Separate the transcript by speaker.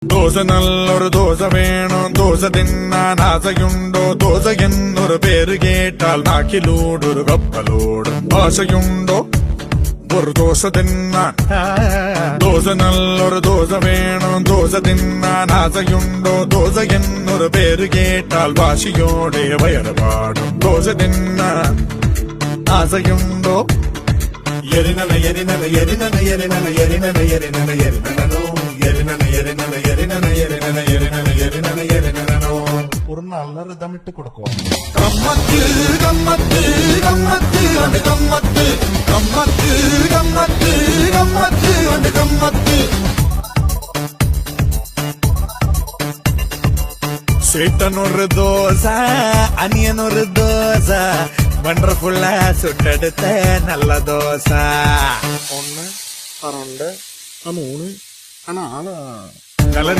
Speaker 1: ദോശ നല്ലൊരു ദോശ വേണം ദോശ തിന്നാൻ ആശയുണ്ടോ ദോശ എന്നൊരു പേര് കേട്ടാൽ നാക്കിലൂടൊരു കപ്പലോടും ആശയുണ്ടോ ഒരു ദോശ തിന്നാൻ ദോശ നല്ലൊരു ദോശ വേണം ദോശ തിന്നാൻ ആശയുണ്ടോ ദോശ എന്നൊരു പേര് കേട്ടാൽ വാശിയോടെ വയറ് പാടും ദോശ തിന്നാൻ ആശയുണ്ടോ എരിനന എരിനന എരിനന എരിനന എരിനന എരിനന എരിനനോ എരിനന എരിനന എരിനന എരിനന എരിനന എരിനന എരിനനോ
Speaker 2: ஒரு நல்ல ரிதமிட்டு கொடுக்கும்.
Speaker 1: கம்மத்து கம்மத்து கம்மத்து அந்த கம்மத்து கம்மத்து கம்மத்து கம்மத்து அந்த கம்மத்து சேட்டன் ஒரு தோசை அனியன் ஒரு தோசை வண்டர்ஃபுல்லா சுட்டெடுத்த நல்ல தோசை
Speaker 2: 1, 2, 3, 4